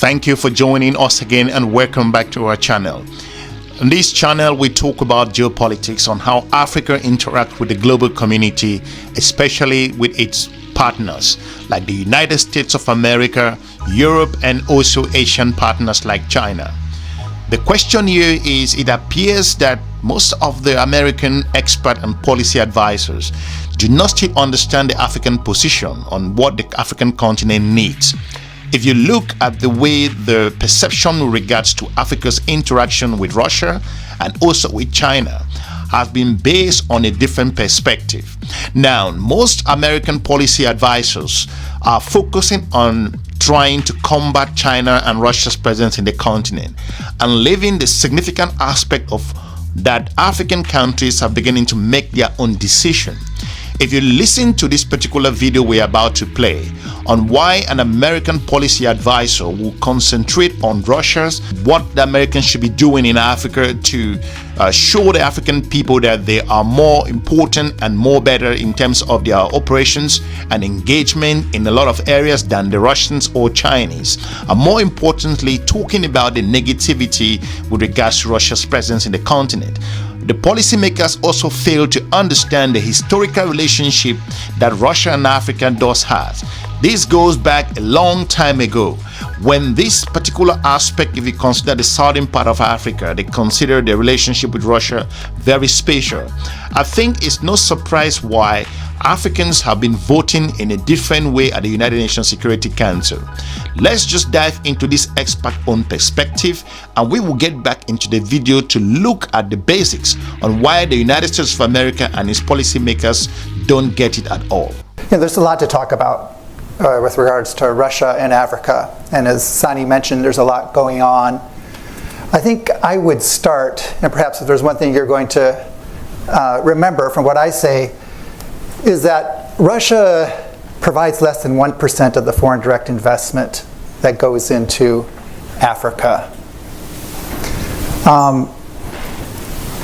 Thank you for joining us again and welcome back to our channel. In this channel, we talk about geopolitics, on how Africa interacts with the global community, especially with its partners like the United States of America, Europe, and also Asian partners like China. The question here is, it appears that most of the American expert and policy advisors do not still understand the African position on what the African continent needs. If you look at the way the perception with regards to Africa's interaction with Russia and also with China have been based on a different perspective. Now, most American policy advisors are focusing on trying to combat China and Russia's presence in the continent and leaving the significant aspect of that African countries are beginning to make their own decision. If you listen to this particular video we're about to play on why an American policy advisor will concentrate on Russia's, what the Americans should be doing in Africa to show the African people that they are more important and more better in terms of their operations and engagement in a lot of areas than the Russians or Chinese, and more importantly, talking about the negativity with regards to Russia's presence in the continent. The policymakers also fail to understand the historical relationship that Russia and Africa does have. This goes back a long time ago, when this particular aspect, if you consider the southern part of Africa, they consider the relationship with Russia very special. I think it's no surprise why Africans have been voting in a different way at the United Nations Security Council. Let's just dive into this expert-owned perspective, and we will get back into the video to look at the basics on why the United States of America and its policymakers don't get it at all. Yeah, there's a lot to talk about with regards to Russia and Africa, and as Sani mentioned, there's a lot going on. I think I would start, and perhaps if there's one thing you're going to remember from what I say, is that Russia provides less than 1% of the foreign direct investment that goes into Africa.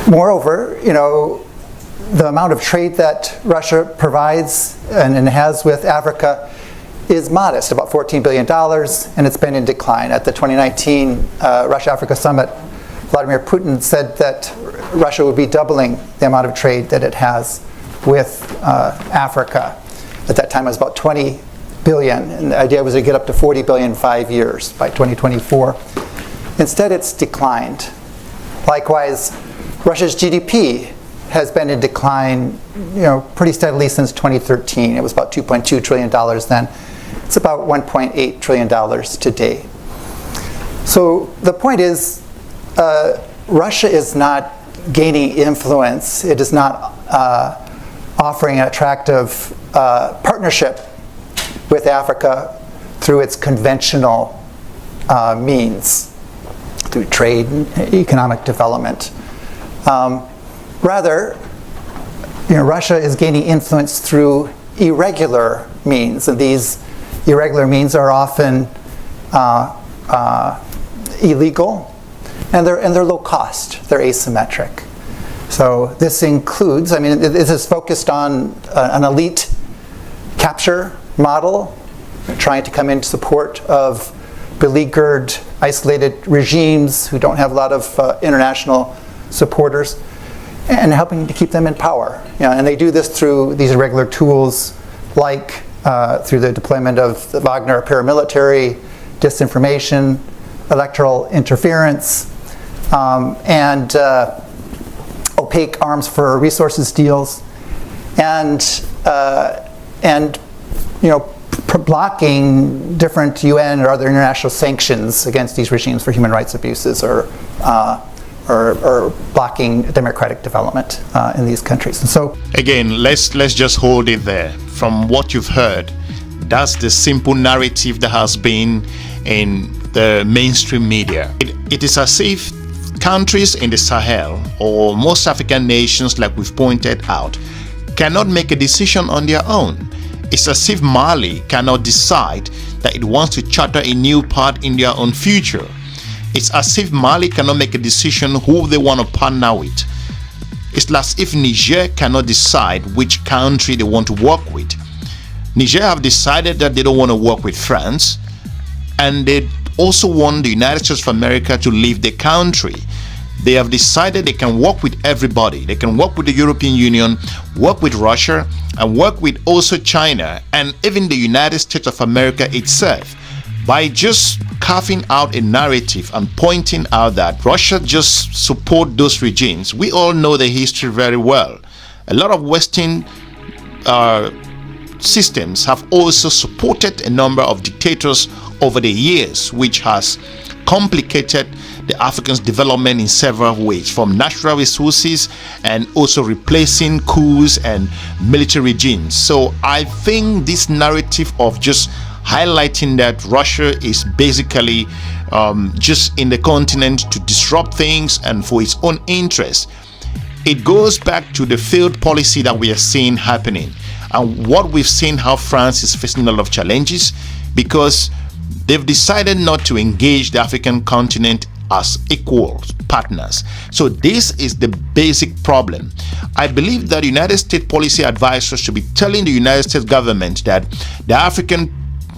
Moreover, the amount of trade that Russia provides and has with Africa is modest, about $14 billion, and it's been in decline. At the 2019 Russia-Africa Summit, Vladimir Putin said that Russia would be doubling the amount of trade that it has with Africa. At that time it was about 20 billion, and the idea was to get up to 40 billion in 5 years by 2024. Instead, it's declined. Likewise, Russia's GDP has been in decline, pretty steadily since 2013. It was about $2.2 trillion then. It's about $1.8 trillion today. So the point is, Russia is not gaining influence. It is not offering an attractive partnership with Africa through its conventional means, through trade and economic development. Rather, Russia is gaining influence through irregular means, and these irregular means are often illegal, and they're low cost. They're asymmetric. So this includes, this is focused on an elite capture model, trying to come in support of beleaguered, isolated regimes who don't have a lot of international supporters, and helping to keep them in power. And they do this through these irregular tools, like through the deployment of the Wagner paramilitary, disinformation, electoral interference, and opaque arms for resources deals, and blocking different UN or other international sanctions against these regimes for human rights abuses, or blocking democratic development in these countries. And so, again, let's just hold it there. From what you've heard, that's the simple narrative that has been in the mainstream media. It is as if countries in the Sahel, or most African nations, like we've pointed out, cannot make a decision on their own. It's as if Mali cannot decide that it wants to charter a new path in their own future. It's as if Mali cannot make a decision who they want to partner with. It's as if Niger cannot decide which country they want to work with. Niger have decided that they don't want to work with France, and they also want the United States of America to leave the country. They have decided they can work with everybody. They can work with the European Union, work with Russia, and work with also China and even the United States of America itself, by just carving out a narrative and pointing out that Russia just support those regimes. We all know the history very well. A lot of Western systems have also supported a number of dictators over the years, which has complicated the Africans' development in several ways, from natural resources and also replacing coups and military regimes. So I think this narrative of just highlighting that Russia is basically just in the continent to disrupt things and for its own interest, it goes back to the failed policy that we are seeing happening, and what we've seen how France is facing a lot of challenges because they've decided not to engage the African continent as equal partners. So this is the basic problem. I believe that United States policy advisors should be telling the United States government that the African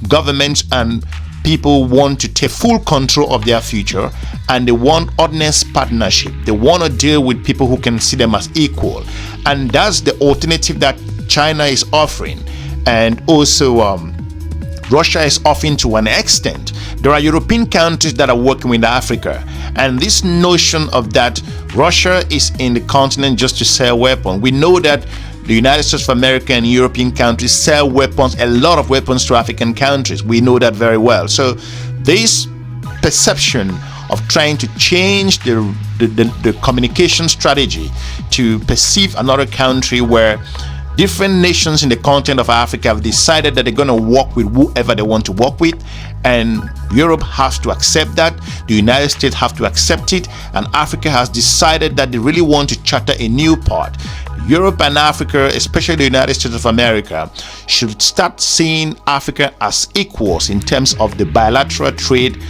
governments and people want to take full control of their future, and they want honest partnership. They want to deal with people who can see them as equal, and that's the alternative that China is offering, and also Russia is offering to an extent. There are European countries that are working with Africa, and this notion of that Russia is in the continent just to sell weapons. We know that the United States of America and European countries sell weapons, a lot of weapons to African countries. We know that very well. So this perception of trying to change the communication strategy to perceive another country where different nations in the continent of Africa have decided that they're going to work with whoever they want to work with, and Europe has to accept that, the United States have to accept it, and Africa has decided that they really want to charter a new path. Europe and Africa, especially the United States of America, should start seeing Africa as equals in terms of the bilateral trade,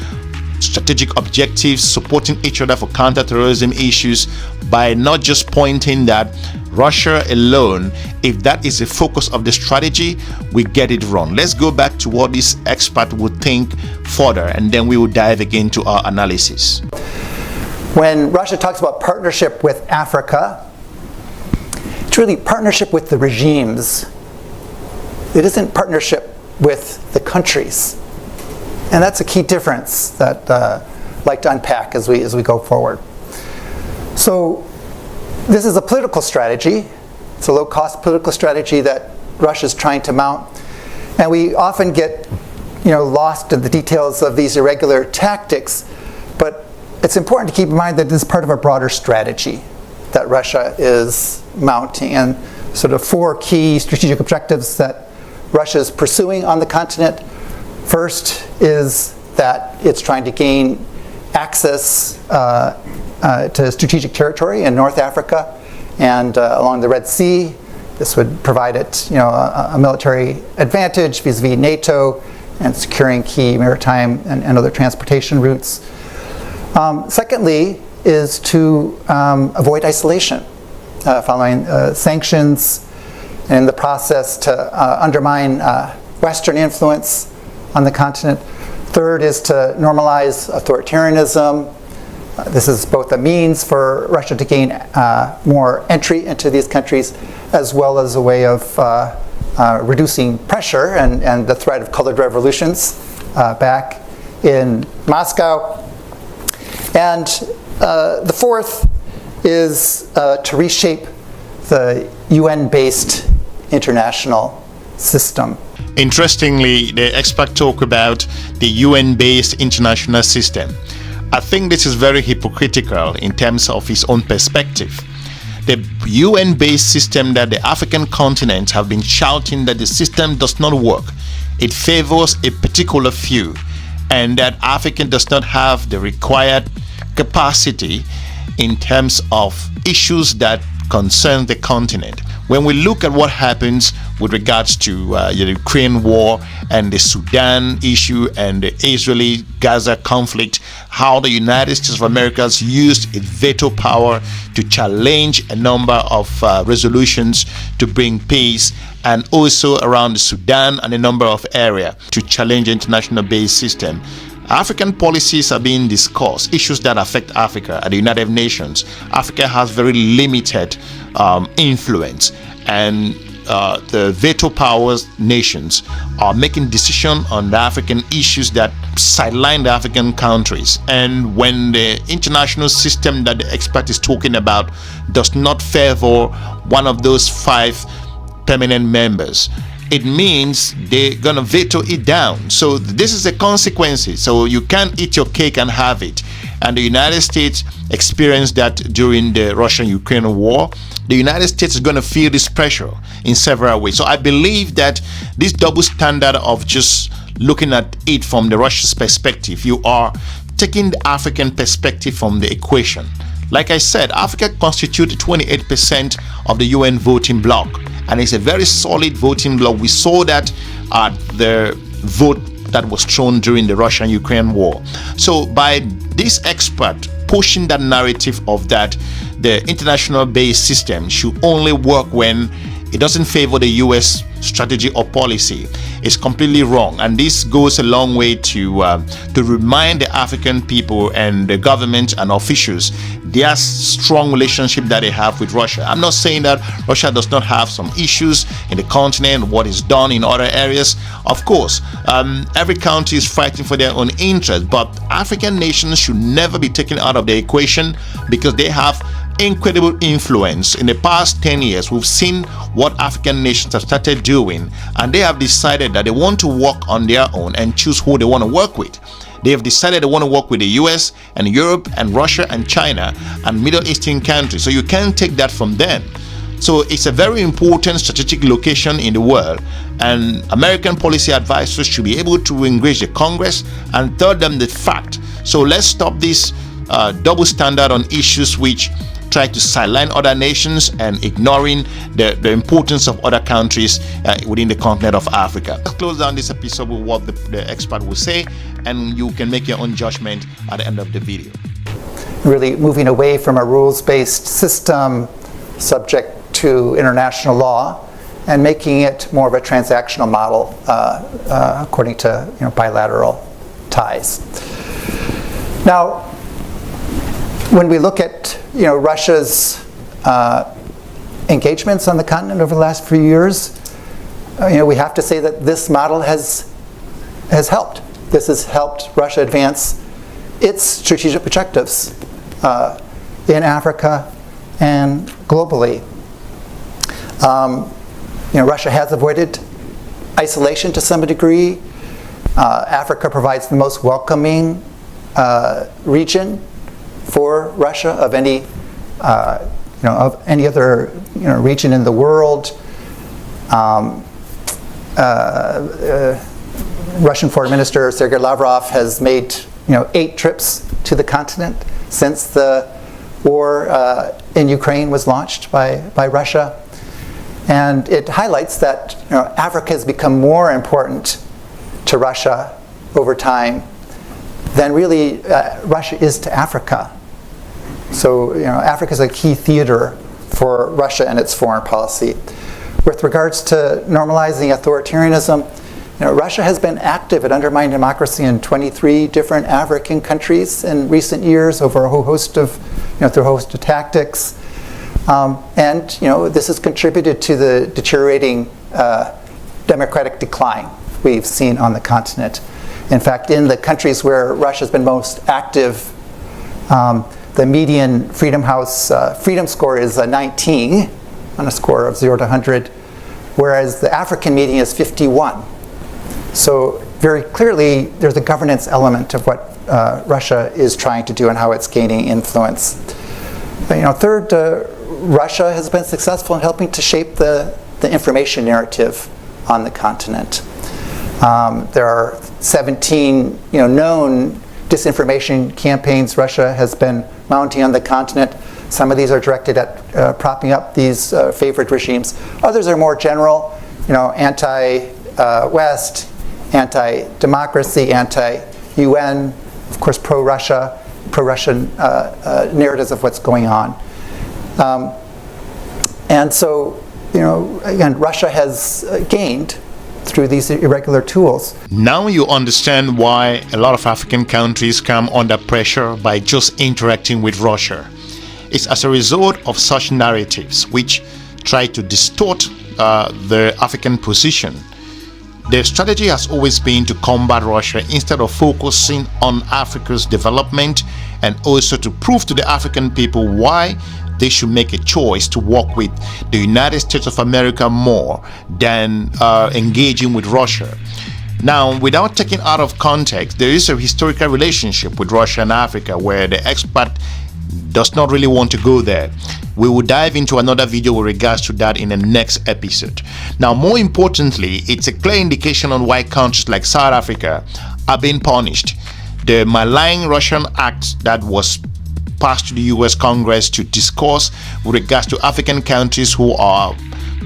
strategic objectives, supporting each other for counter-terrorism issues, by not just pointing that Russia alone, if that is the focus of the strategy, we get it wrong. Let's go back to what this expert would think further, and then we will dive again to our analysis. When Russia talks about partnership with Africa, it's really partnership with the regimes. It isn't partnership with the countries. And that's a key difference that I'd like to unpack as we go forward. So this is a political strategy. It's a low-cost political strategy that Russia is trying to mount. And we often get lost in the details of these irregular tactics. But it's important to keep in mind that this is part of a broader strategy that Russia is mounting, and sort of four key strategic objectives that Russia is pursuing on the continent. First is that it's trying to gain access to strategic territory in North Africa and along the Red Sea. This would provide it a military advantage vis-a-vis NATO and securing key maritime and other transportation routes. Secondly is to avoid isolation following sanctions, and in the process to undermine Western influence on the continent. Third is to normalize authoritarianism. This is both a means for Russia to gain more entry into these countries, as well as a way of reducing pressure and the threat of colored revolutions back in Moscow. And the fourth is to reshape the UN-based international system. Interestingly, the expert talk about the UN-based international system. I think this is very hypocritical in terms of his own perspective. The UN-based system that the African continent have been shouting that the system does not work. It favors a particular few, and that Africa does not have the required capacity in terms of issues that concern the continent. When we look at what happens with regards to the Ukraine war and the Sudan issue and the Israeli-Gaza conflict, how the United States of America has used its veto power to challenge a number of resolutions to bring peace, and also around Sudan and a number of areas to challenge the international-based system. African policies are being discussed, issues that affect Africa at the United Nations. Africa has very limited influence, and the veto powers nations are making decisions on the African issues that sideline the African countries. And when the international system that the expert is talking about does not favor one of those 5 permanent members, it means they're gonna veto it down. So this is the consequences. So you can't eat your cake and have it. And the United States experienced that during the Russian-Ukraine war. The United States is going to feel this pressure in several ways. So I believe that this double standard of just looking at it from the Russia's perspective, you are taking the African perspective from the equation. Like I said, Africa constitutes 28% of the UN voting bloc, and it's a very solid voting bloc. We saw that at the vote that was thrown during the Russian-Ukraine war. So by this expert pushing that narrative of that the international based system should only work when it doesn't favor the US strategy or policy, is completely wrong. And this goes a long way to remind the African people and the government and officials their strong relationship that they have with Russia. I'm not saying that Russia does not have some issues in the continent, what is done in other areas. Of course, every country is fighting for their own interest, but African nations should never be taken out of the equation because they have incredible influence. In the past 10 years, we've seen what African nations have started doing, and they have decided that they want to work on their own and choose who they want to work with. They have decided they want to work with the US and Europe and Russia and China and Middle Eastern countries. So you can't take that from them. So it's a very important strategic location in the world, and American policy advisors should be able to engage the Congress and tell them the fact. So let's stop this double standard on issues which try to sideline other nations and ignoring the importance of other countries within the continent of Africa. Let's close down this episode with what the expert will say, and you can make your own judgment at the end of the video. Really moving away from a rules-based system subject to international law and making it more of a transactional model according to bilateral ties. Now, when we look at Russia's engagements on the continent over the last few years, we have to say that this model has helped. This has helped Russia advance its strategic objectives in Africa and globally. Russia has avoided isolation to some degree. Africa provides the most welcoming region for Russia of any other region in the world. Russian Foreign Minister Sergei Lavrov has made 8 trips to the continent since the war in Ukraine was launched by Russia, and it highlights that Africa has become more important to Russia over time than really Russia is to Africa. So Africa is a key theater for Russia and its foreign policy. With regards to normalizing authoritarianism, Russia has been active at undermining democracy in 23 different African countries in recent years over a whole host of, through a host of tactics. And this has contributed to the deteriorating democratic decline we've seen on the continent. In fact, in the countries where Russia has been most active, the median Freedom House freedom score is a 19 on a score of 0 to 100, whereas the African median is 51. So very clearly, there's a governance element of what Russia is trying to do and how it's gaining influence. But, third, Russia has been successful in helping to shape the information narrative on the continent. There are 17 known disinformation campaigns Russia has been mounting on the continent. Some of these are directed at propping up these favored regimes. Others are more general, anti-West, anti-democracy, anti-UN, of course pro-Russian narratives of what's going on. And so, again, Russia has gained through these irregular tools. Now you understand why a lot of African countries come under pressure by just interacting with Russia. It's as a result of such narratives which try to distort the African position. Their strategy has always been to combat Russia instead of focusing on Africa's development, and also to prove to the African people why they should make a choice to work with the United States of America more than engaging with Russia. Now, without taking out of context, there is a historical relationship with Russia and Africa where the expert does not really want to go there. We will dive into another video with regards to that in the next episode. Now, more importantly, it's a clear indication on why countries like South Africa are being punished. The malign Russian act that was passed to the US Congress to discuss with regards to African countries who are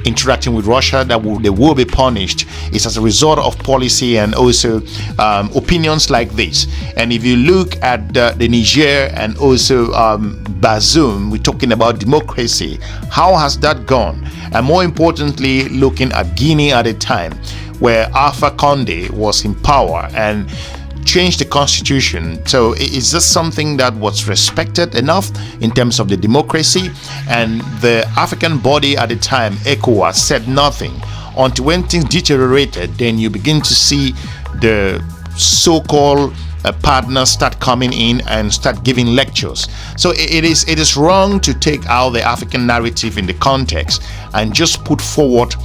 interacting with Russia, that they will be punished, is as a result of policy and also opinions like this. And if you look at the Niger and also Bazoum, we're talking about democracy. How has that gone? And more importantly, looking at Guinea at a time where Alpha Condé was in power and changed the constitution. So is this something that was respected enough in terms of the democracy? And the African body at the time, AGOA, said nothing until when things deteriorated. Then you begin to see the so-called partners start coming in and start giving lectures. So it is wrong to take out the African narrative in the context and just put forward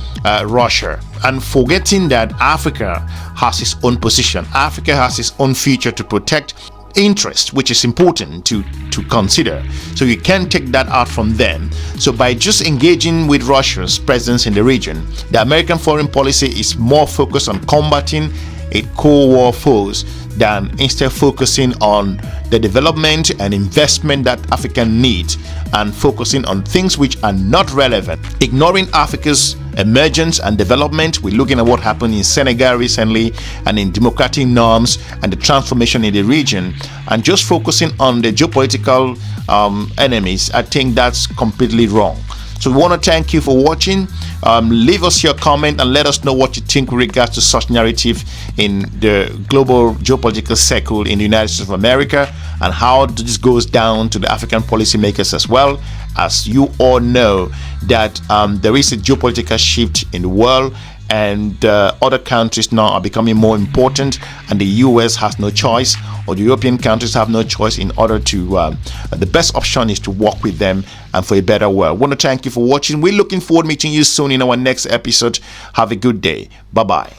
Russia, and forgetting that Africa has its own position. Africa has its own future to protect, interest, which is important to consider. So you can't take that out from them. So by just engaging with Russia's presence in the region, the American foreign policy is more focused on combating a Cold War foes than instead focusing on the development and investment that Africa needs, and focusing on things which are not relevant, ignoring Africa's emergence and development. We're looking at what happened in Senegal recently and in democratic norms and the transformation in the region, and just focusing on the geopolitical enemies. I think that's completely wrong. So we want to thank you for watching. Leave us your comment and let us know what you think with regards to such narrative in the global geopolitical circle in the United States of America, and how this goes down to the African policymakers as well. As you all know that there is a geopolitical shift in the world, and other countries now are becoming more important, and the US has no choice, or the European countries have no choice in order to the best option is to work with them and for a better world. I want to thank you for watching. We're looking forward to meeting you soon in our next episode. Have a good day. Bye-bye.